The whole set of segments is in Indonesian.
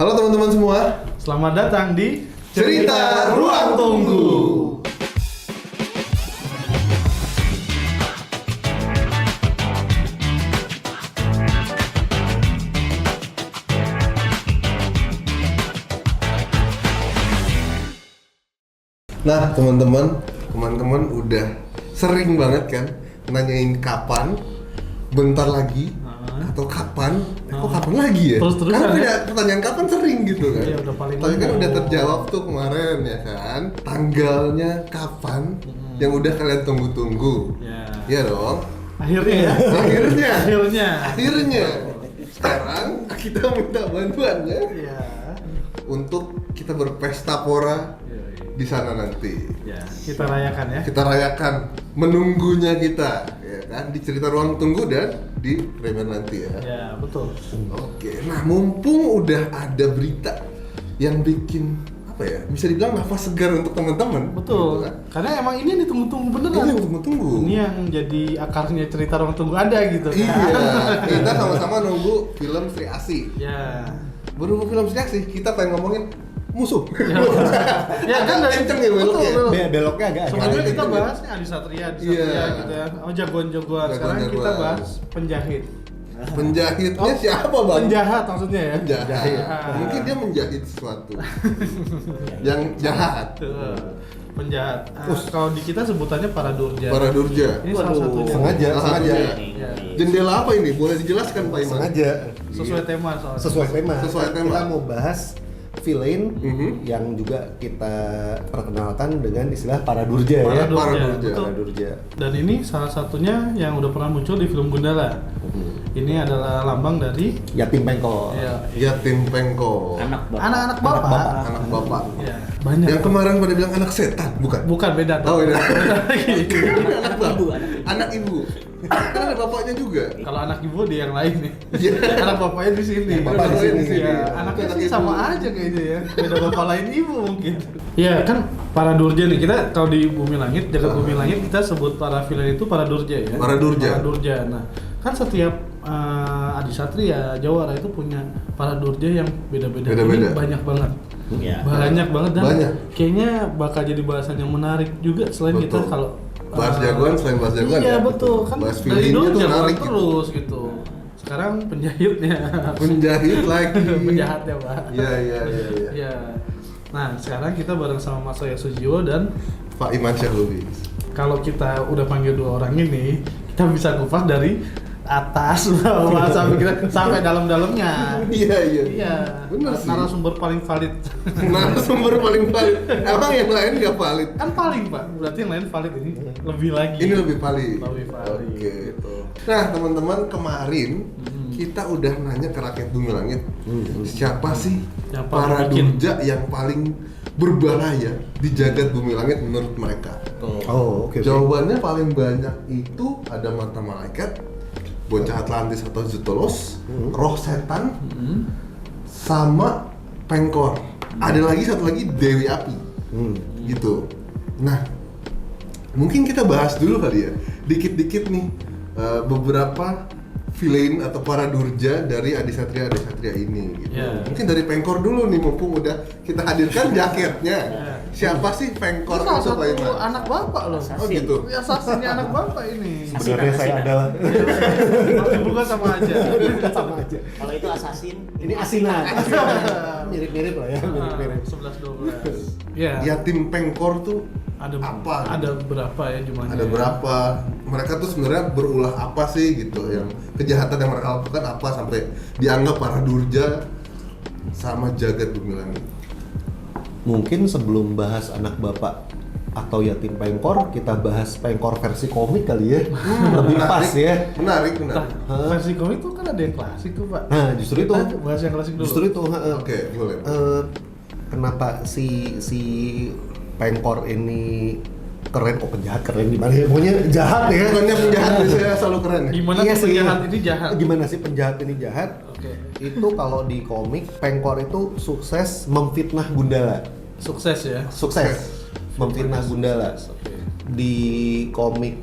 Halo teman-teman semua, Selamat datang di Cerita Ruang Tunggu. Nah teman-teman udah sering banget kan nanyain kapan, bentar lagi, atau kapan, kok kapan lagi ya? Terus-terusan kan ya? pertanyaan kapan sering gitu kan? Iya, udah paling Tapi kan umum. udah terjawab tuh kemarin ya kan, tanggalnya kapan yang udah kalian tunggu-tunggu. Ya. Iya dong. Akhirnya ya. Akhirnya. Sekarang kita minta bantuannya Iya. untuk kita berpesta pora di sana nanti. Ya, kita rayakan ya. Kita rayakan menunggunya kita, ya kan, di Cerita Ruang Tunggu dan di Premier nanti ya. Ya, betul. Oke, nah mumpung udah ada berita yang bikin apa ya, bisa dibilang nafas segar untuk teman-teman. Betul. gitu kan. Karena emang ini yang ditunggu-tunggu Ini beneran. yang tunggu-tunggu. Ini yang jadi akarnya Cerita Ruang Tunggu ada gitu kan. Iya, kita sama-sama nunggu film Sri Asih. Ya. Baru film Sri Asih, kita pengen ngomongin musuh. Ya kan dari Kenceng ya beloknya. betul. Beloknya agak Sebelumnya Agak kita gitu. bahasnya Adi Satria Iya. gitu ya. Oh, jagoan-jagoan. Sekarang kita Jagoan-jagoan. bahas penjahit. Penjahitnya siapa bang? Penjahat maksudnya ya. Penjahit. Ah. Mungkin dia menjahit sesuatu yang jahat. Tuh, penjahat. Kalau di kita sebutannya para durja. Para durja. Ini salah satunya. sengaja. Ya. Jendela apa ini? Boleh dijelaskan Pak Iman? Sengaja Sesuai tema soalnya. sesuai tema. Sesuai tema. Kita mau bahas villain Mhm. yang juga kita perkenalkan dengan istilah para durja Para ya. durja. Para durja. Betul. Para durja. Dan ini salah satunya yang udah pernah muncul di film Gundala. Ini adalah lambang dari Yatim Pengkor. ya, Yatim Pengkor. anak-anak bapak. Anak bapak. Ya, banyak. Yang kemarin pada bilang anak setan, bukan? Bukan beda. Oh, beda. lagi. Anak bapak. Anak ibu. Kan ada bapaknya juga. Kalau anak ibu dia yang lain nih. Iya. Anak bapaknya di sini. Bapak di sini. Ya, anaknya Anak sih ibu. sama aja kayaknya ya. Beda bapak lain ibu mungkin. Iya kan para durja nih, kita kalau di Bumi Langit, jagat Bumi Langit kita sebut para villain itu para durja ya. Para durja. Para durja. Nah, kan setiap Adi Satria, Jawara itu punya para durja yang beda-beda. Beda-beda. Ini banyak banget. Ya. Banyak banget dan Banyak. kayaknya bakal jadi bahasan yang menarik juga selain Betul. kita kalau Bahas jagoan selain bahas jagoan iya ya? betul kan Bahas dari villainnya dulu tuh jagoan menarik gitu. terus gitu. Sekarang penjahitnya. Penjahit lagi. Penjahatnya pak. Iya. Iya. Nah sekarang kita bareng sama Mas Soya Sujiwo dan Pak Iman Syahlubis. kalau kita udah panggil dua orang ini kita bisa kupas dari atas bawah sampai dalam-dalamnya. Iya. Iya. Benar sih. Narasumber paling valid. Narasumber paling valid. Emang yang lain nggak valid? Kan paling pak. Berarti yang lain valid ini lebih lagi. Ini lebih valid. Lebih valid, Oke. gitu. Nah teman-teman kemarin kita udah nanya ke rakyat Bumi Langit, siapa sih Yang paling para bikin? durja yang paling berbahaya di jagat Bumi Langit menurut mereka? Oh, oke. Jawabannya paling banyak itu ada mata malaikat, bocah Atlantis atau Zetolos, roh setan, sama pengkor. Ada lagi satu lagi Dewi Api, gitu. Nah, mungkin kita bahas dulu kali ya, dikit-dikit nih beberapa villain atau para durja dari Adi Satria ini. Gitu. Ya. Mungkin dari pengkor dulu nih, mumpung udah kita hadirkan jaketnya. Siapa sih pengkor Ini salah itu satu Pak Iman? anak bapak loh. Oh gitu. Ya saksinya anak bapak ini. Sebenarnya saya adalah Bukan sama aja. sama aja. Kalau itu assassin, Ini asinan. Mirip-mirip lah ya, mirip-mirip. 11-12. Ya. Yatim pengkor tuh Ada apa? Ada berapa ya jumlahnya? Ada berapa? Mereka tuh sebenarnya berulah apa sih gitu? Yang kejahatan yang mereka lakukan apa sampai dianggap para durja sama jagat Bumi Langit? Mungkin sebelum bahas anak bapak atau yatim pengkor, kita bahas pengkor versi komik kali ya. Lebih pas ya. Menarik. Nah, versi komik tuh kan ada yang klasik tuh pak. Nah, justru itu. Kita bahas yang klasik dulu. Justru itu. Oke, boleh. Kenapa si pengkor ini keren? Oh, penjahat keren gimana ya? Pokoknya jahat ya. Bukannya penjahat biasanya selalu keren ya? Gimana Iya tuh sih. penjahat ini jahat? Gimana sih penjahat ini jahat? Oke. Itu kalau di komik pengkor itu sukses memfitnah Gundala. Sukses ya. Sukses memfitnah Gundala. Oke. Di komik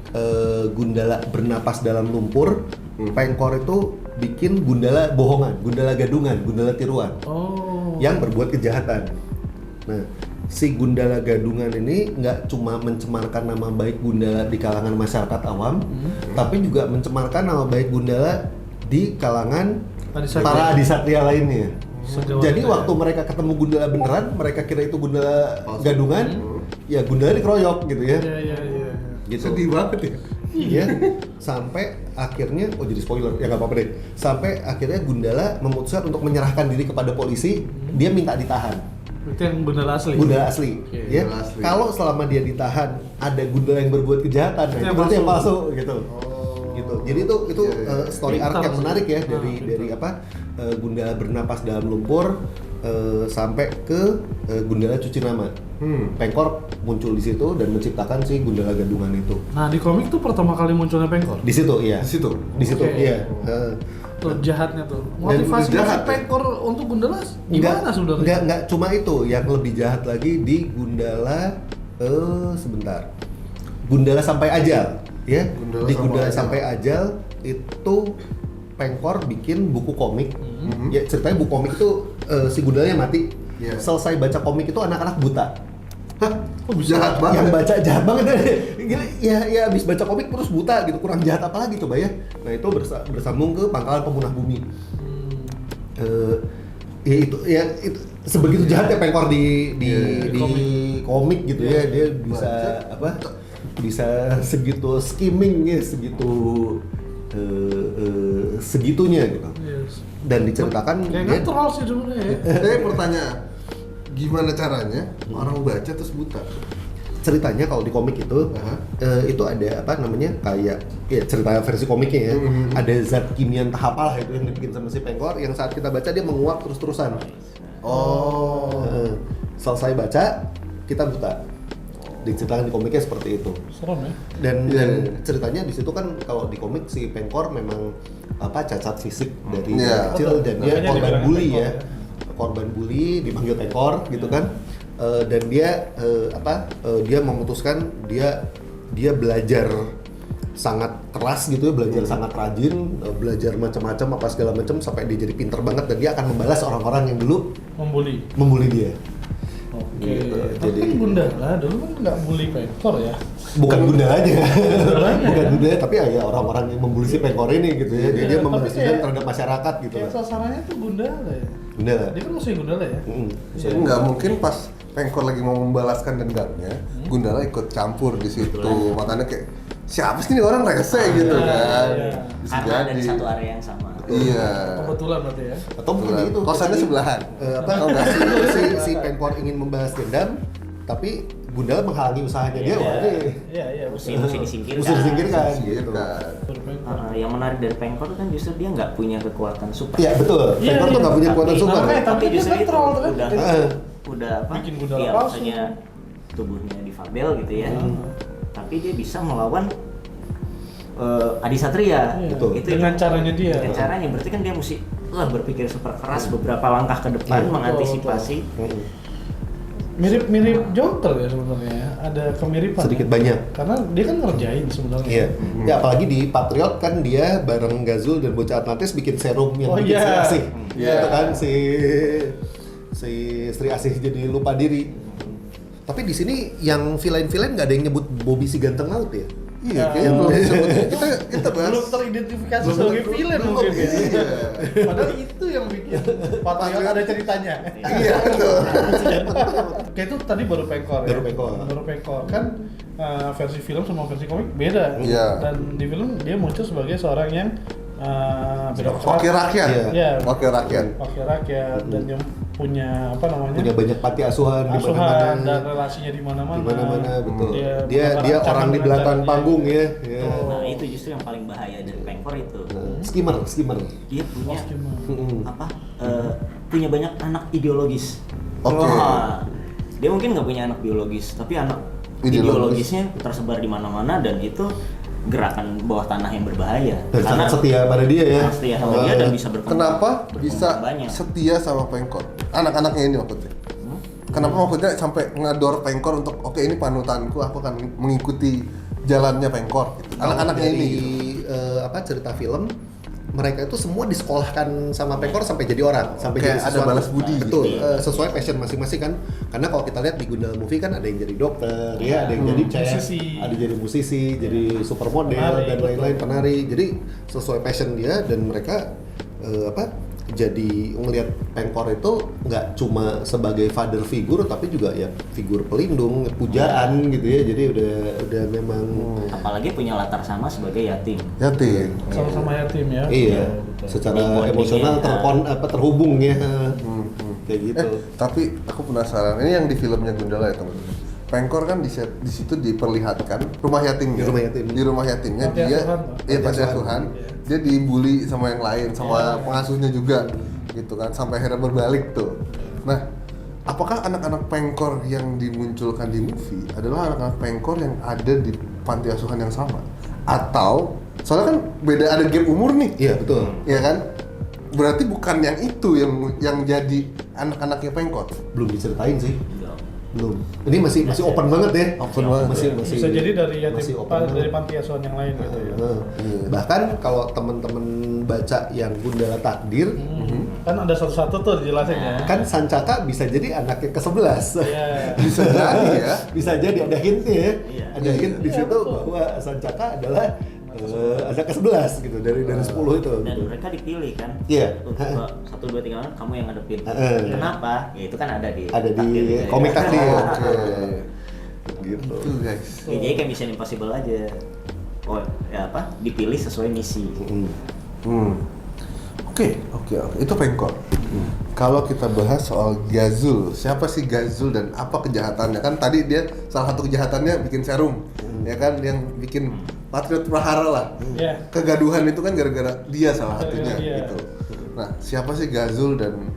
Gundala bernapas dalam lumpur, pengkor itu bikin Gundala bohongan, Gundala gadungan, Gundala tiruan. Oh yang berbuat kejahatan. Nah, si Gundala Gadungan ini nggak cuma mencemarkan nama baik Gundala di kalangan masyarakat awam, tapi juga mencemarkan nama baik Gundala di kalangan para adisatria lainnya. Jadi waktu mereka ketemu Gundala beneran, mereka kira itu Gundala Gadungan, ya Gundala dikeroyok gitu ya. Iya. Gitu. Sedih banget ya. Iya, sampai akhirnya, oh jadi spoiler, ya nggak apa-apa deh. Sampai akhirnya Gundala memutuskan untuk menyerahkan diri kepada polisi, dia minta ditahan. Itu yang Gundala asli. Gundala asli, ya. Gundala asli. Kalau selama dia ditahan ada Gundala yang berbuat kejahatan, nah, itu berarti yang palsu gitu. Gitu. Jadi itu story arc yang menarik ya dari Gundala bernapas dalam lumpur sampai ke Gundala cuci nama. Pengkor muncul di situ dan menciptakan si Gundala Gadungan itu. Nah, di komik tuh pertama kali munculnya Pengkor. Di situ, iya. Di situ. Iya. Tuh jahatnya tuh. Motivasi jahat, Pengkor untuk Gundala gimana sebenarnya? Enggak cuma itu, yang lebih jahat lagi di Gundala sebentar. Gundala sampai ajal, ya. Gundala sampai ajal itu Pengkor bikin buku komik. Ya ceritanya buku komik itu si Gundalanya mati. Yeah. Selesai baca komik itu anak-anak buta. Hah? Kok bisa jahat banget? Yang baca jahat banget gila, ya abis baca komik terus buta gitu, kurang jahat apa lagi coba ya. Nah itu bersambung ke Pangkalan Pemunah Bumi. Itu sebegitu jahatnya Pengkor di komik gitu ya, dia bisa bisa segitu skimming ya, segitunya gitu. Yes. Dan diceritakan Kayak troll sih sebenarnya ya. Saya pertanyaan, gimana caranya orang baca terus buta? Ceritanya kalau di komik itu itu ada kayak ya cerita versi komiknya ya, ada zat kimia entah apalah itu yang dibikin sama si Pengkor yang saat kita baca dia menguap terus-terusan. Selesai baca kita buta. Diceritakan di komiknya seperti itu. Serem ya. Dan ceritanya di situ kan kalau di komik si Pengkor memang cacat fisik dari kecil dan dia korban bully ya. Korban bully dipanggil Pengkor gitu kan. Dan dia dia memutuskan dia belajar sangat keras gitu ya, belajar sangat rajin, belajar macam-macam apa segala macam sampai dia jadi pinter banget dan dia akan membalas orang-orang yang dulu membuli dia. Oke. Gitu. Jadi kan Gundala dulu kan nggak bully Pengkor ya. Bukan Gundalanya. Bukan ya? Gundala, tapi ya orang-orang yang membuli si Pengkor ini gitu ya. Dia membalas dendam terhadap masyarakat gitu. Kayak sasarannya tuh Gundala ya. Gundala. Dia kan musuh Gundala ya. Nggak mungkin pas Pengkor lagi mau membalaskan dendamnya, Gundala ikut campur di situ. Makanya kayak siapa sih ini orang rese gitu kan. Bisa Karena ada di jadi. satu area yang sama. Iya. Kebetulan berarti ya. Atau mungkin itu Kosannya sebelahan. si Pengkor ingin membalas dendam, tapi Gundala menghalangi usahanya dia. Wah, Iya. Mesti disingkirkan. mesti disingkirkan Gitu gitu. kan. Yang menarik dari Pengkor kan justru dia nggak punya kekuatan super. Iya betul. Iya, Pengkor tuh nggak punya kekuatan Tapi- super. Makanya, Tapi dia justru kan itu troll kan? udah apa? Bikin Gundala Iya, palsu. maksudnya tubuhnya difabel gitu ya. Tapi dia bisa melawan Adisatria. Iya. Betul. Itu Dengan caranya dia. Dengan caranya berarti kan dia mesti berpikir super keras beberapa langkah ke depan Iya, mengantisipasi. Mirip Joker ya sebenarnya ya. Ada kemiripan. Sedikit ya. banyak. Karena dia kan ngerjain sebenarnya. Iya. Ya apalagi di Patriot kan dia bareng Gazul dan bocah Atlantis bikin serum yang bikin iya. Sri Asih. Iya. Itu kan si Sri Asih jadi lupa diri. Tapi di sini yang villain nggak ada yang nyebut Bobby si ganteng laut ya. Iya, kayaknya belum disebutnya. Kita bahas. Belum teridentifikasi Belum sebagai tentu- villain belum, mungkin ya. iya. Padahal itu yang bikin Patriot ada ceritanya. Iya, betul. Kayak itu tadi baru Pengkor ya. Baru Pengkor. Kan versi film sama versi komik beda. Iya. Dan di film dia muncul sebagai seorang yang Wakil rakyat. Iya. Wakil rakyat. Wakil rakyat dan yang punya Punya banyak panti asuhan di asuhan mana-mana. dan relasinya di mana-mana. Di mana-mana betul. Dia menggunakan orang di cara belakang caranya. panggung ya. Ya. Nah, itu justru yang paling bahaya dari Pengkor itu. Skimmer. Dia punya Mm-mm. punya banyak anak ideologis. Oke. Wah, dia mungkin nggak punya anak biologis, tapi anak ideologisnya tersebar di mana-mana dan itu gerakan bawah tanah yang berbahaya. Dan sangat setia pada dia ya. sangat setia sama dia dan bisa berkembang. Kenapa berkembang bisa banyak. setia sama Pengkor? Anak-anaknya ini maksudnya. Kenapa maksudnya sampai ngador Pengkor untuk oke ini panutanku, aku akan mengikuti jalannya Pengkor. Gitu. Anak-anaknya Dari, ini gitu. cerita film mereka itu semua disekolahkan sama Pengkor sampai jadi orang, sampai Kayak jadi ada balas budi Betul, gitu. sesuai passion masing-masing kan. Karena kalau kita lihat di Gundala Movie kan ada yang jadi dokter, ya, ada yang jadi chef, Musisi. ada jadi musisi, jadi supermodel Penari, dan betul. lain-lain, penari. Jadi sesuai passion dia dan mereka jadi ngelihat Pengkor itu nggak cuma sebagai father figure tapi juga ya figur pelindung, pujaan gitu ya. Jadi udah memang Apalagi punya latar sama sebagai yatim. Yatim. Sama-sama yatim ya. iya, Betul. secara Bondingnya, emosional terhubung ya. Kayak gitu. Tapi aku penasaran, ini yang di filmnya Gundala ya teman-teman. Pengkor kan di situ diperlihatkan rumah yatimnya. Di rumah yatim. Di rumah yatimnya Panti dia, asuhan, Pak. iya panti Panti asuhan. Dia dibully sama yang lain, sama pengasuhnya juga, gitu kan. Sampai akhirnya berbalik tuh. Nah, apakah anak-anak Pengkor yang dimunculkan di movie adalah anak-anak Pengkor yang ada di panti asuhan yang sama? Atau soalnya kan beda, ada gap umur nih. Iya betul. Iya kan? Berarti bukan yang itu yang jadi anak-anaknya Pengkor. Belum diceritain sih. Belum. Ini masih open banget ya. Open banget. Masih Bisa jadi dari masih yatim, open dari banget. panti asuhan yang lain gitu ya. Iya. Bahkan kalau teman-teman baca yang Gundala Takdir, Kan ada satu-satu tuh dijelasin ya. kan Sancaka bisa jadi anaknya ke-11. Iya. Bisa jadi ya. Bisa jadi ada hintnya ya. Iya. Ada hint di Iya, situ betul. bahwa Sancaka adalah anak ke-11 gitu dari 10 itu. Dan gitu. mereka dipilih kan. Iya. Untuk 1, 2, 3 orang kamu yang ngadepin. Heeh. Kenapa? Ya itu kan ada di Ada di takdir juga ya. komik takdir. Oke. Gitu. Itu guys. Ya, jadi kayak Mission Impossible aja. Oh, ya apa? Dipilih sesuai misi. Oke. Itu Pengkor. Kalau kita bahas soal Gazul, siapa sih Gazul dan apa kejahatannya? Kan tadi dia salah satu kejahatannya bikin serum, ya kan, yang bikin Patriot Prahara lah. Iya. Kegaduhan itu kan gara-gara dia salah satunya Iya. gitu. Nah, siapa sih Gazul dan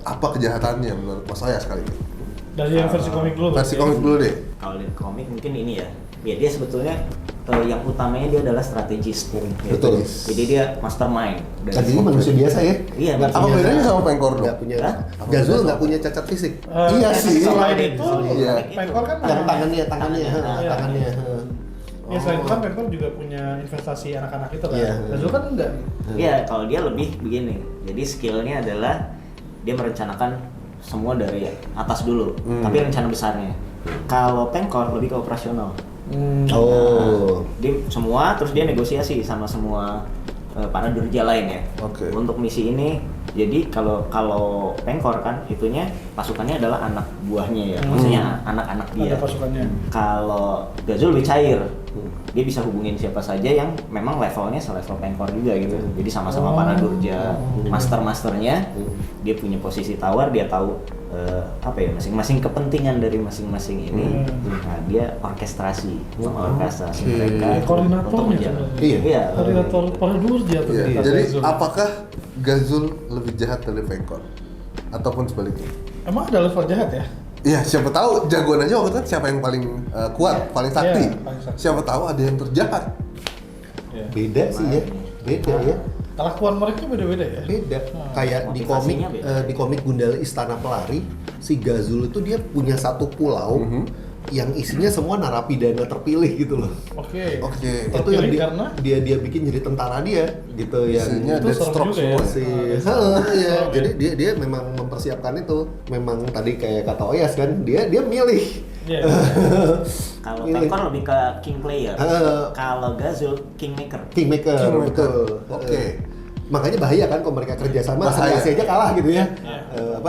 apa kejahatannya menurut Mas Ayas kali ini? Dari yang versi komik dulu. Versi berarti ya. komik dulu deh. Kalau di komik mungkin ini ya. Ya dia sebetulnya yang utamanya dia adalah strategis. Betul. Jadi dia mastermind. Tadinya manusia biasa ya. Iya, Nggak Apa punya- bedanya sama Pengkor dong? nggak punya. Hah? Gazul nggak punya cacat fisik. Iya sih. Selain itu, Iya. Pengkor kan Yang tangannya, Iya. tangannya. Ya selain itu kan Pengkor juga punya investasi anak-anak itu kan. Iya. Gazul kan enggak. Iya, kalau dia lebih begini. Jadi skillnya adalah dia merencanakan semua dari atas dulu, tapi rencana besarnya. Kalau Pengkor lebih ke operasional. Oh. Dia semua terus dia negosiasi sama semua para durja lain ya. Oke. Untuk misi ini, jadi kalau Pengkor kan itunya pasukannya adalah anak buahnya ya, maksudnya anak-anak dia. Ada pasukannya. Kalau Gazul lebih cair, dia bisa hubungin siapa saja yang memang levelnya selevel Pengkor juga gitu. Jadi sama-sama para durja, masternya, dia punya posisi tawar, dia tahu apa ya, masing-masing kepentingan dari masing-masing ini. Nah, dia orkestrasi, mengorkestrasi mereka Koordinatornya untuk menjaga. Iya. Iya. Koordinator para durja tuh. Iya. kata Jadi Gazul. apakah Gazul lebih jahat dari Pengkor? Ataupun sebaliknya? Emang ada level jahat ya? Iya, siapa tahu jagoan aja waktu itu kan siapa yang paling kuat, paling sakti. Iya, paling sakti. Siapa tahu ada yang terjahat. Iya. Beda sih ya. Beda ya. Kelakuan mereka beda-beda ya? Beda. Kayak di komik Motivasinya beda. di komik Gundala Istana Pelari, si Gazul itu dia punya satu pulau yang isinya semua narapidana terpilih gitu loh. Oke. Oke. Itu yang Terpilih karena dia bikin jadi tentara dia gitu yang Isinya itu Deathstroke serem juga ya. semua. si ya. Jadi dia memang mempersiapkan itu. Memang tadi kayak kata Oyas kan, dia milih. Iya. Kalau Ini. Pengkor lebih ke king player. Kalau Gazul kingmaker. Kingmaker, Kingmaker. betul. Oke. Makanya bahaya kan kalau mereka kerjasama, Bahaya. Selassie aja kalah gitu ya. Iya.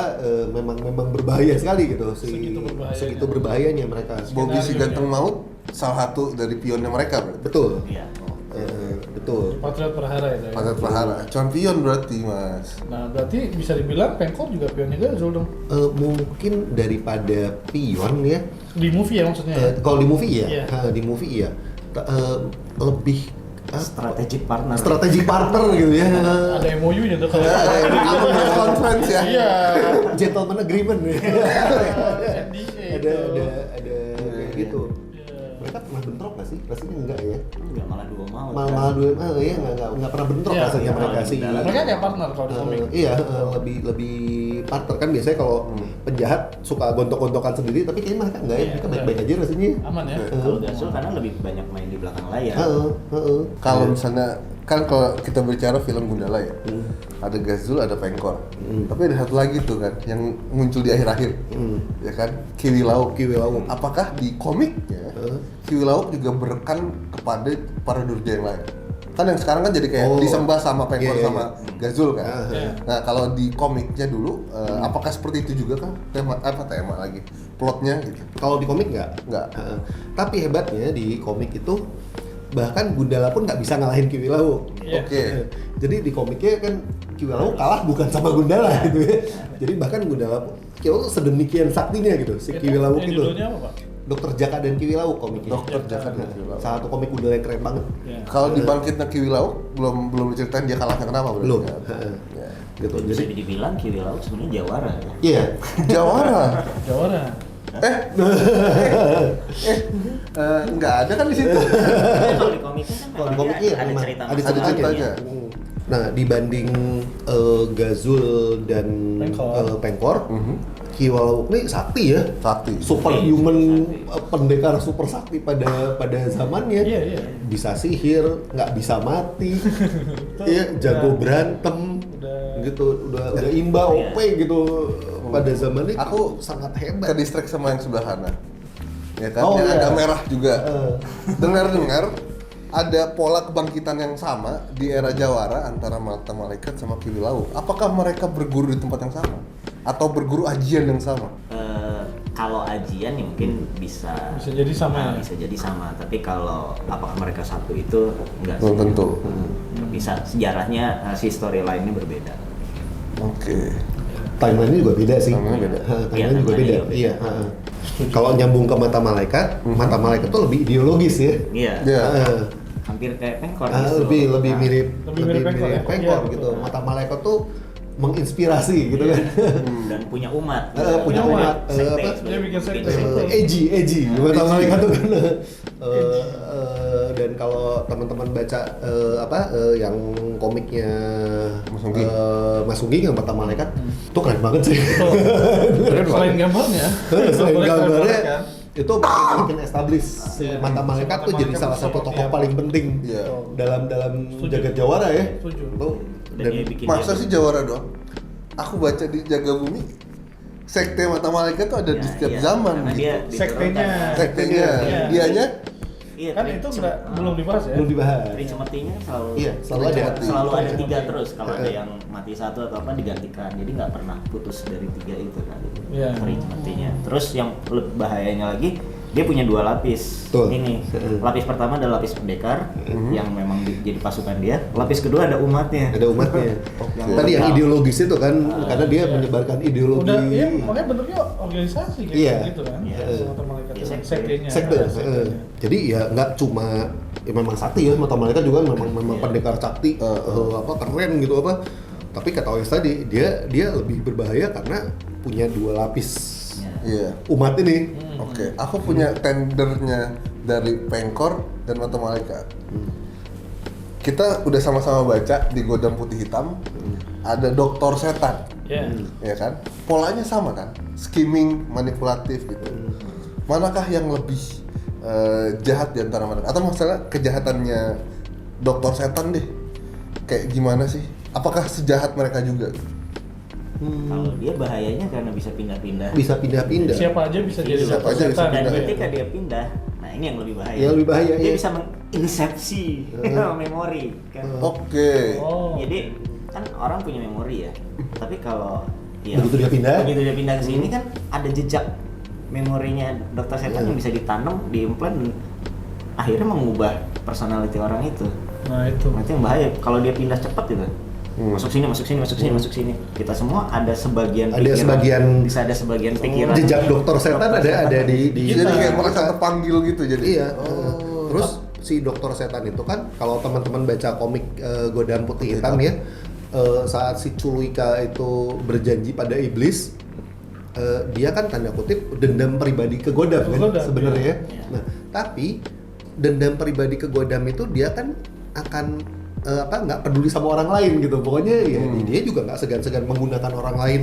Memang berbahaya sekali gitu. Segitu berbahayanya. berbahayanya mereka. Bobby si Skenario-nya. ganteng maut salah satu dari pionnya mereka berarti. Betul. Iya. Betul. Patriot Prahara itu ya. Patriot Prahara, champion berarti mas. Nah, berarti bisa dibilang Pengkor juga pionnya Gazul dong. Mungkin daripada pion ya. Di movie ya maksudnya. Ya? Kalau di movie ya, Iya. di movie ya lebih Strategic partner. strategi partner gitu ya. Ada MOU-nya tuh kalau Ada conference ya. Iya. Gentleman agreement. NDA ada itu. kayak gitu. Mereka pernah bentrok nggak sih? Rasanya enggak ya. Enggak, malah dua maut. Malah dua ya nggak pernah bentrok Iya, rasanya iya, mereka sih. iya. Mereka kayak partner kalau di komik. Iya, lebih partner kan biasanya kalau penjahat suka gontok-gontokan sendiri, tapi kayaknya mereka enggak ya, mereka baik-baik aja rasanya. Aman ya. Kalau Gazul karena lebih banyak main di belakang layar. Kalau misalnya kan kalau kita bicara film Gundala ya, ada Gazul, ada Pengkor, tapi ada satu lagi tuh kan yang muncul di akhir-akhir, ya kan, Kiwi Lauk. Apakah di komiknya Kiwi Lauk juga berekan kepada para durja yang lain? Kan yang sekarang kan jadi kayak disembah sama Pengkor sama Gazul kan. Nah kalau di komiknya dulu, apakah seperti itu juga kan? Tema lagi, plotnya gitu. Kalau di komik nggak. Tapi hebatnya di komik itu bahkan Gundala pun nggak bisa ngalahin Kiwi Lauk. Oke. Jadi di komiknya kan Kiwi Lauk kalah bukan sama Gundala gitu ya. Jadi bahkan Gundala pun Kiwi Lauk sedemikian saktinya gitu si Kiwi Lauk itu. Judulnya apa, Pak? Dokter Jaka dan Kiwi Lauk komiknya. Dokter Jaka dan Kiwi Lauk. Salah satu komik Gundala yang keren banget. Kalau di Bangkitnya Kiwi Lauk belum diceritain dia kalahnya kenapa berarti? Belum. Ya. Gitu. Bisa Jadi dibilang Kiwi Lauk sebenarnya jawara ya. iya. Jawara. Jawara. Nggak ada kan di situ. Kalau di komiknya kan Kalau di memang komiknya ada memang cerita ada masalah ceritanya. Nah, dibanding Gazul dan Pengkor, Kiwi Lauk ini sakti ya. Sakti. Superhuman pendekar super sakti pada zamannya. Iya. Bisa sihir, nggak bisa mati. Iya, jago berantem. Gitu, udah imba OP gitu pada zaman itu. Aku sangat Ke hebat. distrik sama yang sebelah sana. Ya kan, Oh, yang iya. agak merah juga. Dengar-dengar ada pola kebangkitan yang sama di era Jawara antara Mata Malaikat sama Kiwi Lauk. Apakah mereka berguru di tempat yang sama? Atau berguru ajian yang sama? Kalau ajian ya mungkin bisa jadi sama. bisa jadi sama, tapi kalau apakah mereka satu itu enggak Belum sih. tentu. Bisa sejarahnya si storyline-nya berbeda. Oke. Timeline-nya juga beda sih. Timeline-nya beda. Timeline-nya juga beda. timeline-nya Iya. Kalau nyambung ke Mata Malaikat, Mata Malaikat tuh lebih ideologis ya. Iya. Ya. Hampir kayak Pengkor justru. Lebih Nah, mirip Lebih mirip Pengkor ya? Pengkor Iya, gitu. betul. Mata Malaikat tuh menginspirasi gitu kan. dan punya umat. Punya umat. Sekte. Dia bikin sekte. Edgy. Mata Malaikat tuh kan. Dan kalau teman-teman baca yang komiknya Mas Unggi yang Mata Malaikat, itu keren banget sih. Selain gambarnya. Selain gambarnya kan? itu makin establish si Mata Malaikat tuh jadi salah satu tokoh paling penting Iya. dalam jagat Jawara ya. Setuju. Tuh, Dan dia bikin Masa dia- sih Jawara doang? Aku baca di Jaga Bumi, sekte Mata Malaikat tuh ada di Ya, setiap iya. zaman Karena gitu. dia Sektenya. diturunkan. Sektenya, Iya. dianya Iya, Kan Tri itu Cem- belum dibahas ya? belum dibahas. Tri Cemetinya selalu Iya, selalu ada. selalu ada 3 terus. Kalau ada yang mati satu atau apa digantikan, jadi nggak pernah putus dari 3 itu kan. Iya. Tri Cemetinya. Terus yang lebih bahayanya lagi, dia punya 2 lapis. Betul. Ini lapis pertama adalah lapis pendekar yang memang jadi pasukan dia. Lapis kedua ada umatnya. Ada umatnya. Oke. Tadi yang ideologis itu kan, karena dia menyebarkan ideologi. Udah, iya, makanya bentuknya organisasi gitu, Iya. gitu kan. Iya. Mata Malaikat Iya, itu, sekte. sektenya. Sekte. Sektenya. Jadi ya nggak cuma memang sakti ya, Mata Malaikat juga memang Iya. pendekar sakti, keren gitu apa. Tapi kata Oyes tadi dia lebih berbahaya karena punya 2 lapis Iya. umat ini. Oke, aku punya tendernya dari Pengkor dan Mata Malaikat. Kita udah sama-sama baca di Godam Putih Hitam, ada Doktor Setan, Iya. ya kan? Polanya sama kan? Skimming, manipulatif gitu. Manakah yang lebih jahat di antara mereka? Atau masalah kejahatannya Doktor Setan deh? Kayak gimana sih? Apakah sejahat mereka juga? Kalau dia bahayanya karena bisa pindah-pindah. Bisa pindah-pindah. Siapa aja bisa jadi Siapa dokter aja bisa setan. Dan pindah. ketika dia pindah, nah ini yang lebih bahaya. Yang lebih bahaya, Dia iya. bisa menginsepsi memori kan. Oke. Oh. Jadi kan orang punya memori ya. Tapi kalau Begitu dia pindah. begitu dia pindah ke sini kan ada jejak memorinya Dokter Setan yang bisa ditanam, diimplant dan akhirnya mengubah personality orang itu. Nah itu. Nah, itu yang bahaya kalau dia pindah cepat gitu. Masuk sini, masuk sini, masuk sini, masuk sini. Kita semua ada sebagian Ada pikiran, sebagian- bisa ada sebagian pikiran. Jejak Dokter Setan ada di Jadi kayak merasa terpanggil gitu jadi. Iya. Terus si Dokter Setan itu kan kalau teman-teman baca komik Godam Putih Hitam ya, saat si Culuika itu berjanji pada iblis, dia kan tanda kutip dendam pribadi ke Godam Ke kan Godam, sebenarnya. iya. Nah, tapi dendam pribadi ke Godam itu dia kan akan nggak peduli sama orang lain gitu. Pokoknya ya dia juga nggak segan-segan menggunakan orang lain,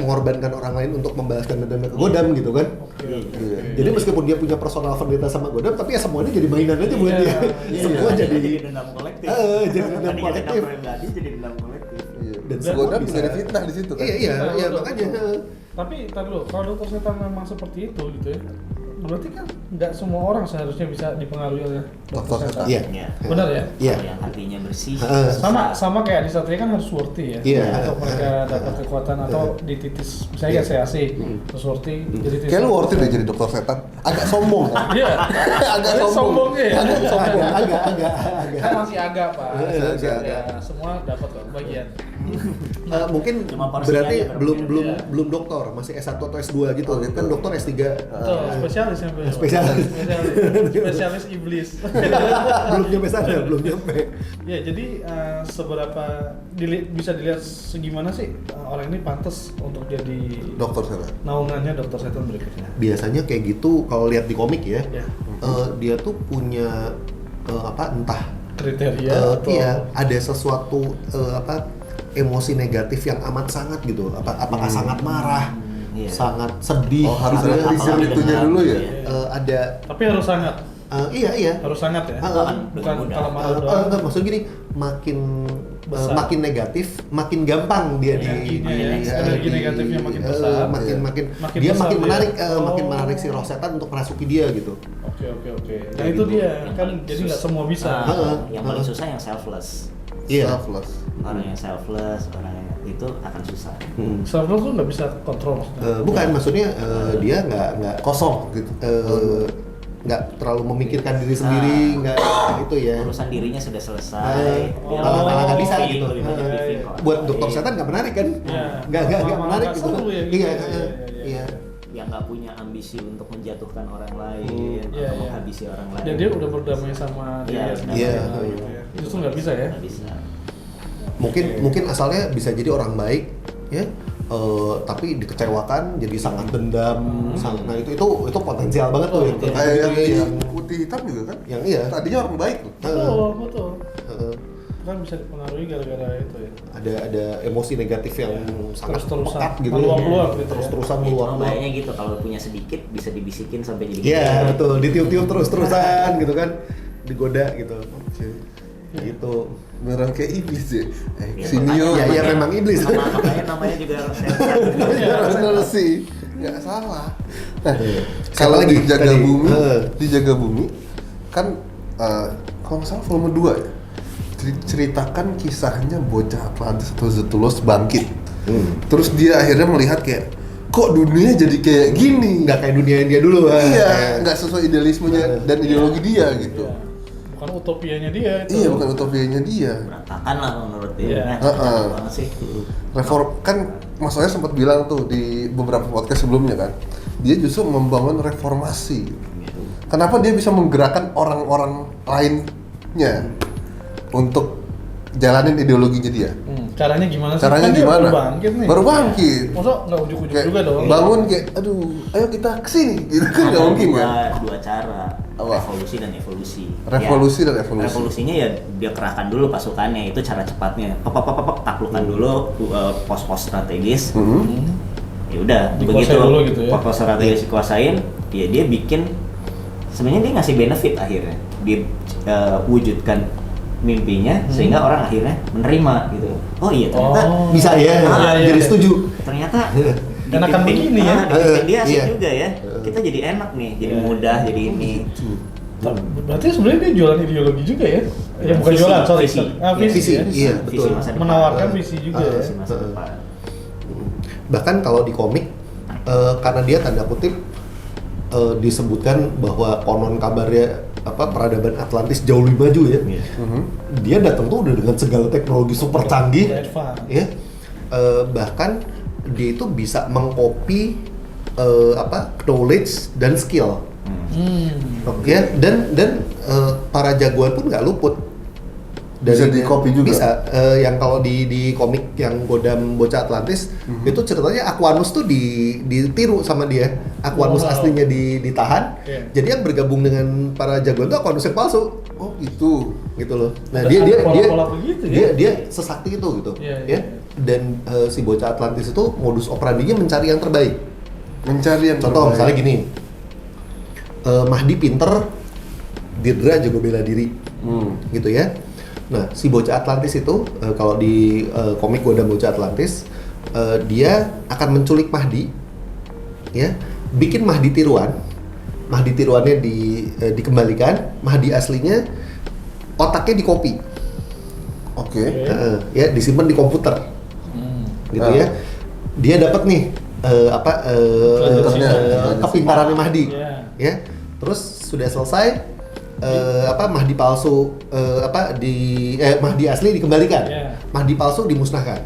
mengorbankan orang lain untuk membalaskan dendam ke Godam gitu kan. Jadi meskipun dia punya personal vendetta sama Godam, tapi ya semuanya jadi mainan aja buat dia. Semua jadi dendam kolektif. jadi dendam kolektif. Pribadi jadi dendam kolektif. Dan Godam juga ada fitnah di situ kan. Iya makanya. Tapi ntar dulu, kalau dokter setan memang seperti itu gitu ya, berarti kan nggak semua orang seharusnya bisa dipengaruhi oleh dokter setan. Iya. Benar ya? Iya. Kalau yang hatinya bersih. Sama kayak di Satria kan harus worthy ya. Iya. Untuk mereka dapat kekuatan atau dititis, misalnya kayak CAC, terus worthy jadi titis. Kayak lu worth it deh jadi dokter setan. Agak sombong kan? Iya. Agak sombong ya. Agak sombong. Agak. Kan masih agak Pak. Agak. Ya, semua dapat kok bagian. Mungkin Cuma porsinya berarti aja berbeda. belum dokter, masih S1 atau S2 gitu. Kan dokter S3. Betul, spesialis yang Spesialis. spesialis iblis. belum nyampe sana, belum nyampe. Ya, jadi seberapa bisa dilihat segimana sih orang ini pantas untuk jadi Dokter setan. naungannya dokter setan berikutnya. Biasanya kayak gitu kalau lihat di komik ya, Ya. dia tuh punya entah Kriteria atau iya ada sesuatu emosi negatif yang amat sangat gitu. Apakah sangat marah, Iya. sangat sedih, Oh, harus gitu ya. realisir itunya dulu ya. Ada tapi harus sangat iya. harus sangat ya. Bukan mudah. kalau marah doang. Enggak, maksud gini, Besar. makin negatif, makin gampang dia energi negatifnya makin besar. makin besar dia makin dia. menarik Oh. makin menarik si roh setan untuk merasuki dia gitu. Oke. Nah itu dia kan jadi nggak semua bisa. Yang paling susah yang selfless. Iya. Selfless. Orang yang selfless, orang yang itu akan susah. Server tuh nggak bisa kontrol maksudnya. Bukan, maksudnya dia nggak Kosong gitu. nggak terlalu memikirkan diri sendiri, nggak itu ya. Urusan dirinya sudah selesai. Dia Malah nggak bisa feeling gitu. lebih banyak di feeling orang Buat lain. dokter setan nggak menarik kan? Iya. Nggak Malah menarik nggak gitu. seru ya, gitu. Iya, Iya. Yang nggak punya ambisi untuk menjatuhkan orang lain Iya, atau iya. menghabisi orang lain. Dan dia udah berdamai sama Iya, diri sendiri. iya. Gitu ya. Justru nggak bisa ya. Nggak bisa. Mungkin asalnya bisa jadi orang baik ya, tapi dikecewakan jadi sangat dendam. Nah itu potensial banget tuh yang Kayak yang di yang putih hitam juga kan? yang iya. Tadinya orang baik loh. Betul. Heeh. Kan bisa dipengaruhi gara-gara itu ya. ada emosi negatif yang sangat Terus-terusan. pekat gitu. Meluap-luap gitu ya. Terus-terusan Cuma meluap-luap. bahayanya gitu kalau punya sedikit bisa dibisikin sampai jadi Iya, gede. betul. Ditiup-tiup terus-terusan gitu kan. Digoda gitu. Gitu. Beneran kayak iblis ya. Iya, Sinio. Ya memang iblis. Makanya namanya juga setan. Iya bener sih. Nggak salah. Nah, Siapa kalau lagi di Jaga tadi? Bumi, di Jaga Bumi kan kalau nggak salah volume 2 ya. Ceritakan kisahnya bocah Atlantis atau Zatulos bangkit. Terus dia akhirnya melihat kayak kok dunia jadi kayak gini. Nggak kayak dunia yang dia dulu. Iya, nggak sesuai idealismenya dan ideologi dia gitu. Bukan utopianya dia itu. Iya, bukan utopianya dia. Berantakan lah menurut dia. Iya. Nah, berantakan banget sih. Reform kan Mas Oya sempat bilang tuh di beberapa podcast sebelumnya kan, dia justru membangun reformasi. Kenapa dia bisa menggerakkan orang-orang lainnya untuk jalanin ideologinya dia? Caranya gimana sih? Caranya Kan dia gimana? Baru bangkit nih. Baru bangkit. Masa nggak ujuk-ujuk Kayak juga dong? bangun kayak, aduh, ayo kita kesini, gitu kan nggak mungkin kan? Dua cara, Apa? revolusi dan evolusi. Revolusi Ya, dan evolusi. Revolusinya ya dia kerahkan dulu pasukannya, itu cara cepatnya. Taklukkan dulu pos-pos strategis. Ya udah, Dikuasain begitu dulu gitu ya. pos strategis dikuasain, ya dia bikin sebenarnya dia ngasih benefit akhirnya. Dia wujudkan mimpinya sehingga orang akhirnya menerima gitu. Oh iya ternyata Bisa ya. Iya, Jadi iya. setuju. ternyata Enakan begini ya. dipimpin dia asik Iya. juga ya. Kita jadi enak nih, jadi Iya. mudah, jadi ini. Berarti sebenarnya dia jualan ideologi juga ya? Ya bukan Visi, jualan, sorry. visi. Visi ya? Iya, Visi betul. masa depan. Menawarkan visi juga ya? Visi masa depan. Bahkan kalau di komik, karena dia tanda kutip disebutkan bahwa konon kabarnya peradaban Atlantis jauh lebih maju ya. Iya. Dia datang tuh udah dengan segala teknologi super canggih, Udah advance. ya. Bahkan dia itu bisa mengcopy knowledge dan skill. Ya, dan para jagoan pun nggak luput. Bisa di-copy juga? Bisa. Yang kalau di komik yang Godam Bocah Atlantis itu ceritanya Aquanus tuh ditiru sama dia. Aquanus Wow. aslinya ditahan. Iya. Jadi yang bergabung dengan para jagoan itu Aquanus yang palsu. Oh gitu. gitu loh. Nah, Ada dia pola-pola begitu ya? dia sesakti itu gitu. Iya, Ya. Dan si bocah Atlantis itu modus operandinya mencari yang terbaik. Mencari yang Contoh terbaik. misalnya gini. Mahdi pinter, Deirdre jago bela diri. Gitu ya. Nah, si bocah Atlantis itu kalau di komik Godam Bocah Atlantis, dia akan menculik Mahdi, ya, bikin Mahdi tiruan. Mahdi tiruannya dikembalikan, Mahdi aslinya otaknya di copy. Oke. Ya, disimpan di komputer. Gitu ya. Dia dapat nih kepintarannya Mahdi. Ya. Terus sudah selesai Mahdi palsu Mahdi asli dikembalikan. Mahdi palsu dimusnahkan.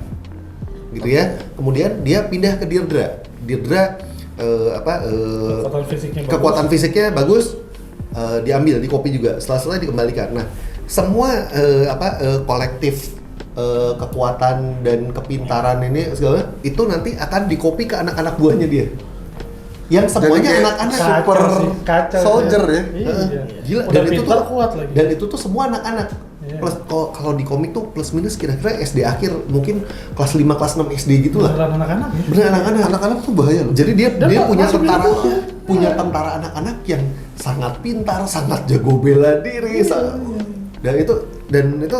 Gitu ya. Kemudian dia pindah ke Deirdre. Deirdre kekuatan fisiknya bagus, diambil, di copy juga. Setelah selesai dikembalikan. Nah, semua kolektif kekuatan dan kepintaran ini segala itu nanti akan di copy ke anak-anak buahnya dia. Yang semuanya kayak anak-anak super kacau soldier ya. Iya. Gila. Udah Dan itu pintar, tuh kuat lagi. Dan itu tuh semua anak-anak. Iya. Plus kalau di komik tuh plus minus kira-kira SD akhir mungkin kelas 5 kelas 6 SD gitu lah. Beneran anak-anak ya? Bener anak-anak. Anak-anak tuh bahaya loh. Jadi dia Dan punya masih tentara beda-beda. punya tentara anak-anak yang sangat pintar, sangat jago bela diri. Dan itu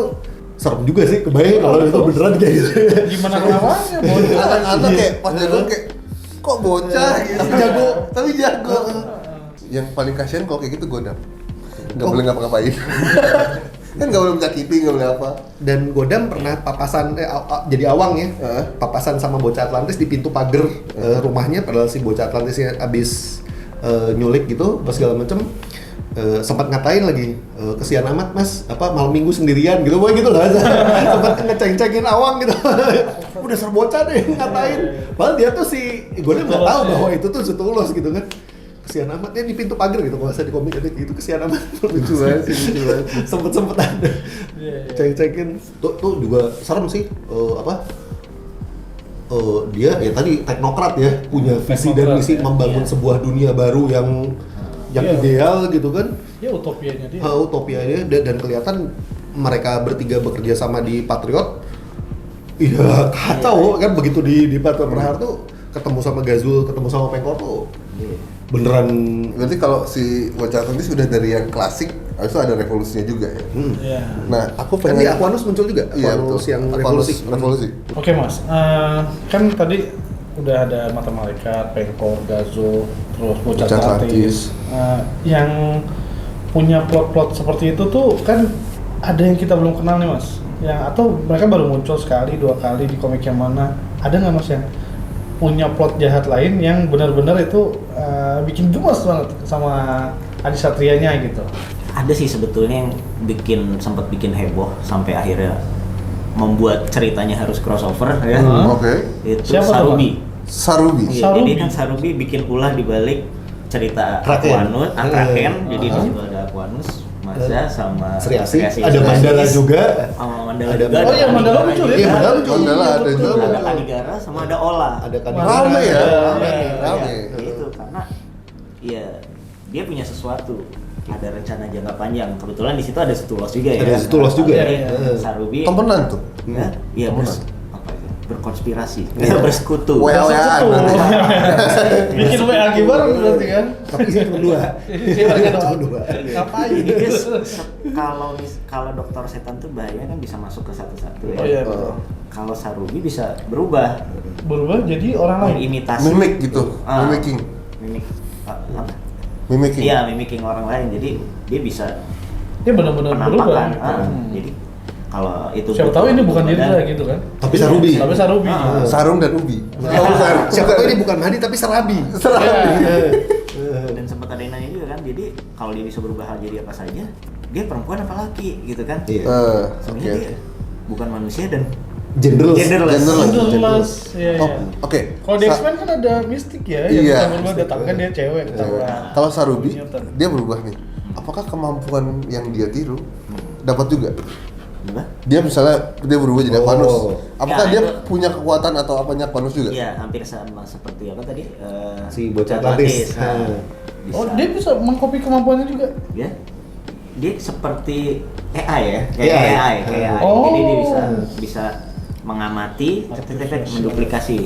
serem juga sih, kebayang kalau itu beneran kayak gitu. Gimana kenapanya? Anak-anak kayak pas jago kayak kok bocah gitu. Tapi jago. Yang paling kasihan kalau kayak gitu Godam. Nggak boleh ngapa-ngapain. Kan nggak boleh menyakiti, nggak boleh apa. Dan Godam pernah papasan jadi awang ya, papasan sama bocah Atlantis di pintu pagar rumahnya, padahal si bocah Atlantisnya abis nyulik gitu, pas segala macem. Sempat ngatain lagi, kesian amat mas, malam minggu sendirian gitu, pokoknya gitu lah. Sempat ngeceng-cengin awang gitu. Udah serbocah deh ngatain. Padahal dia tuh Godam nggak tahu bahwa itu tuh Cthulhu gitu kan. Kesian amat, dia di pintu pagar gitu, kalau saya di komik gitu, kesian amat. Lucu banget sih, lucu banget. Sempet-sempetan ceng-cengin. Tuh juga serem sih, dia ya tadi teknokrat ya, punya visi dan misi membangun sebuah dunia baru yang ideal gitu kan. Ya utopianya dia. Utopianya dan kelihatan mereka bertiga bekerja sama di Patriot. Iya kacau kan, begitu di Patriot Prahar tuh ketemu sama Gazul, ketemu sama Pengkor tuh beneran. Berarti kalau si bocah Atlantis sudah dari yang klasik, habis itu ada revolusinya juga ya. Iya. Nah, aku Kan pengen di Aquanus muncul juga, Aquanus yang revolusi. Oke mas, kan tadi udah ada Mata Malaikat, Pengkor, Gazul, terus Bocah Atlantis. Yang punya plot-plot seperti itu tuh kan ada yang kita belum kenal nih mas, atau mereka baru muncul sekali, 2 kali di komik yang mana? Ada nggak mas yang punya plot jahat lain yang benar-benar itu bikin gemes banget sama Adi Satrianya gitu? Ada sih sebetulnya yang sempat bikin heboh sampai akhirnya membuat ceritanya harus crossover ya. Oke. Itu Siapa Sarubi. Sarubi. Iya, jadi kan Sarubi bikin ulah di balik cerita Aquanus, Kraken. Jadi di situ ada Aquanus, Masya sama Sri Asih, ada Sri Mandala Asih. juga. Sama Mandala Ada juga. Oh iya, Mandala muncul ya? Iya, Mandala muncul. Mandala ada juga. Ada Kanigara sama ada Ola. Ada Kanigara. Rame ya? Rame. Rame. Itu karena ya dia punya sesuatu. Ada rencana jangka panjang. Kebetulan di situ ada Cthulhu juga ya. Ada Cthulhu juga. Jadi, Iya. Sarubi. Temenan tuh. Ya, iya Temenan. berkonspirasi, bersekutu. WA-WA nanti. Bikin WA bareng berarti kan? Tapi sih cuma 2. Cuma 2. Ngapain? Jadi dia kalau Dokter Setan tuh bahayanya kan bisa masuk ke satu-satu ya. Oh iya betul. Kalau Sarubi bisa berubah, Berubah jadi orang lain. imitasi. Mimik gitu, mimicking. Apa? Mimicking. Iya, mimicking orang lain. Jadi dia bisa Dia benar-benar berubah. penampakan. Jadi kalau itu Siapa tahu ini bukan Deirdre gitu kan? Tapi Sarubi. Tapi Sarubi. Sarung dan ubi. Siapa tahu ini bukan Mahdi tapi Serabi. Dan sempat ada yang nanya juga kan, jadi kalau dia bisa berubah jadi apa saja, dia perempuan apa laki gitu kan? Iya. Sebenarnya dia bukan manusia dan Genderless. Jelas. Iya. Oh, oke. Kalau di X-Men kan ada mistik ya, yang Iya. bisa berubah datangkan dia cewek ketahuan. Kalau Sarubi, Newton. dia berubah nih. Apakah kemampuan yang dia tiru dapat juga? Dia misalnya dia berubah jadi Aquanus. Apakah Ya, dia itu- punya kekuatan atau apanya Aquanus juga? Iya, hampir sama seperti apa tadi? Si bocah Atlantis. Nah, Oh, dia bisa mengcopy kemampuannya juga. Ya. dia seperti AI ya, kayak AI. Oh. Jadi dia bisa mengamati, menduplikasi.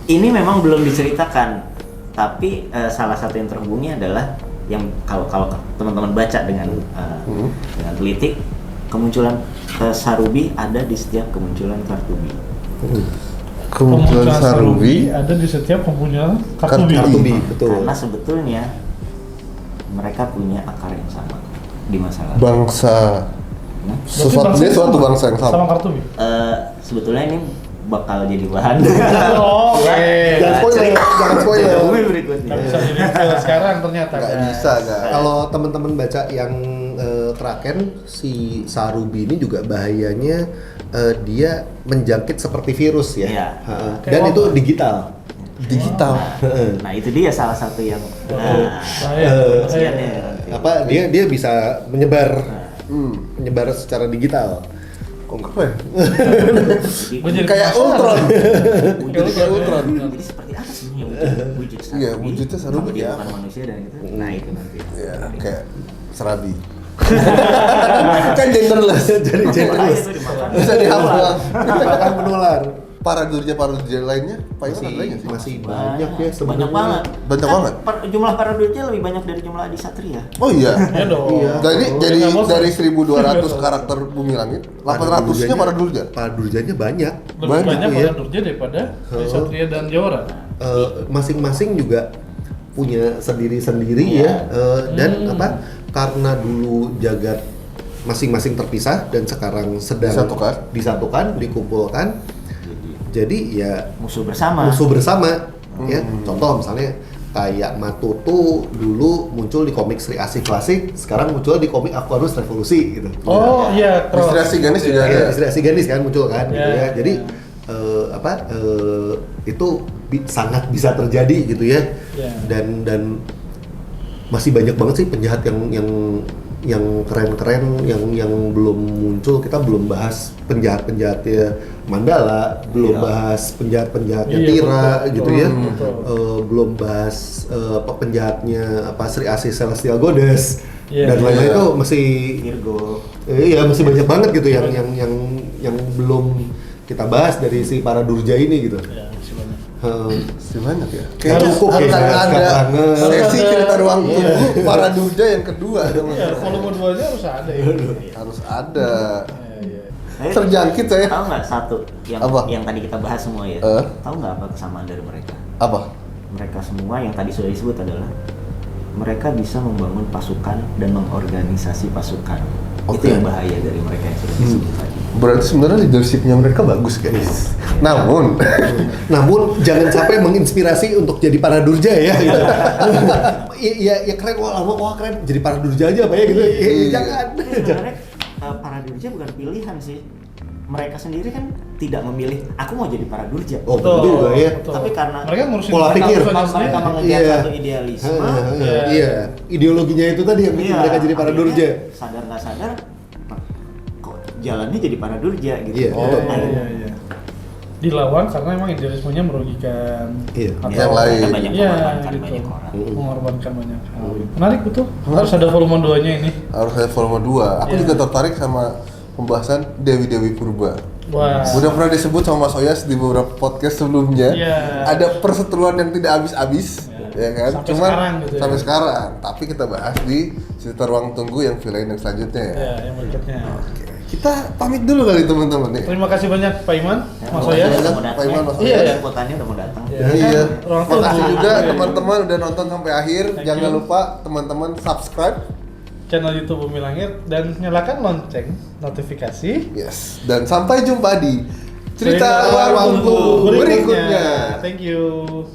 Ini memang belum diceritakan, tapi salah satu yang terhubungnya adalah yang kalau teman-teman baca dengan teliti, kemunculan Sarubi ada di setiap kemunculan Kartubi. Kemunculan Sarubi ada di setiap kemunculan Kartubi. Kartubi, betul. Karena sebetulnya mereka punya akar yang sama di masa lalu. bangsa suatu bangsa yang sama. Kartubi. Sebetulnya ini bakal jadi bahan. Oke. Jangan spoiler. Mobil berikutnya. Nggak bisa jadi sekarang ternyata. Nggak bisa, nggak. Kalau teman-teman baca yang Kraken, si Sarubi ini juga bahayanya dia menjangkit seperti virus ya. Iya. Dan itu digital. Nah itu dia salah satu yang Dia bisa menyebar secara digital. Keren. Jadi Kayak Ultron. wujud Kayak Ultron. Jadi seperti apa sih wujud Sarubi? Iya, wujudnya Sarubi Apa dia ya. bukan manusia dan itu. Nah itu nanti. Iya, kayak serabi. Kan genderless. Jadi genderless. Itu dimakan. Bisa dihafal. Akan menular. Para durja lainnya, Pak Iwan ada lagi nggak sih? Masih banyak ya Banyak sebenarnya. banget. Banyak Kan banget. Jumlah para durja lebih banyak dari jumlah Adi Satria. Oh iya. Ya dong. Iya. Jadi Nggak bosan. dari 1.200 karakter Bumi Langit, 800-nya para durja. Para durjanya banyak. Lebih Banyak, banyak iya. pada Durja daripada Satria dan Jawara. Masing-masing juga punya sendiri-sendiri Iya. ya. Dan karena dulu jagat masing-masing terpisah dan sekarang sedang disatukan, dikumpulkan. Jadi ya Musuh bersama. ya. Contoh misalnya kayak Matutu dulu muncul di komik Sri Asih Klasik, sekarang muncul di komik Aquarius Revolusi gitu. Oh iya, Istri Asiganis juga ada. Sri Asih Ganis kan muncul kan gitu Ya, ya. Jadi itu sangat bisa terjadi gitu ya. Ya. Dan masih banyak banget sih penjahat yang keren-keren yang belum muncul. Kita belum bahas penjahat-penjahatnya Mandala, belum Iya. bahas penjahat-penjahatnya Iya, Tira betul, gitu ya. betul. Belum bahas penjahatnya Sri Asih Celestial Goddess Iya. dan lain-lain Iya. itu masih Virgo. iya masih banyak banget gitu yang belum kita bahas dari si para durja ini gitu. Ya, masih banyak. Masih banyak ya. Harus cukup ya, akan Kak ada banget. sesi cerita ruang tunggu para durja yang kedua. Ya, volume 2-nya harus ada ya. Harus ada. Iya. Terjangkit saya. Tahu nggak satu yang Apa? yang tadi kita bahas semua ya? Eh? Tahu nggak apa kesamaan dari mereka? Apa? Mereka semua yang tadi sudah disebut adalah mereka bisa membangun pasukan dan mengorganisasi pasukan. Itu Oke. yang bahaya dari mereka yang sudah disebut tadi. Berarti sebenarnya leadershipnya mereka bagus guys. Namun Jangan sampai menginspirasi untuk jadi para durja ya gitu. Iya keren, wah keren jadi para durja aja apa ya gitu. Jangan. Sebenarnya para durja bukan pilihan sih. Mereka sendiri kan tidak memilih aku mau jadi para durja. Oh betul juga ya. betul. Tapi karena mereka ngurusin pola pikir. mereka mengejar satu idealisme. Iya, ideologinya itu tadi yang bikin mereka jadi para akhirnya durja. Sadar nggak sadar, kok jalannya jadi para durja gitu. Iya. Oh Betul. iya. Dilawan karena emang idealismenya merugikan Iya. Yang lain. Kita banyak Iya, mengorbankan gitu. banyak orang. Mengorbankan banyak hal. Menarik betul. Harus ada volume 2-nya ini. harus ada volume 2. Aku Iya. juga tertarik sama pembahasan Dewi-Dewi Purba. Wah. Udah pernah disebut sama Mas Oyas di beberapa podcast sebelumnya. Iya. Ada perseteruan yang tidak habis-habis, ya kan? Sampai sekarang gitu ya. sampai sekarang. Tapi kita bahas di cerita ruang tunggu yang villain yang selanjutnya ya. Ya, yang berikutnya. Oke. Kita pamit dulu kali teman-teman nih. Terima kasih banyak Pak Iman, Mas Udah Oyas. mau datang Pak Iman, ya. Mas Iya, Oyas. iya. Liputannya udah mau datang. Iya. Iya. Ruang Makasih tunggu. juga Iya. teman-teman udah nonton sampai akhir. Thank Jangan you. lupa teman-teman subscribe. Channel YouTube Bumi Langit dan nyalakan lonceng notifikasi. Yes. Dan sampai jumpa di cerita ruang tunggu berikutnya. Thank you.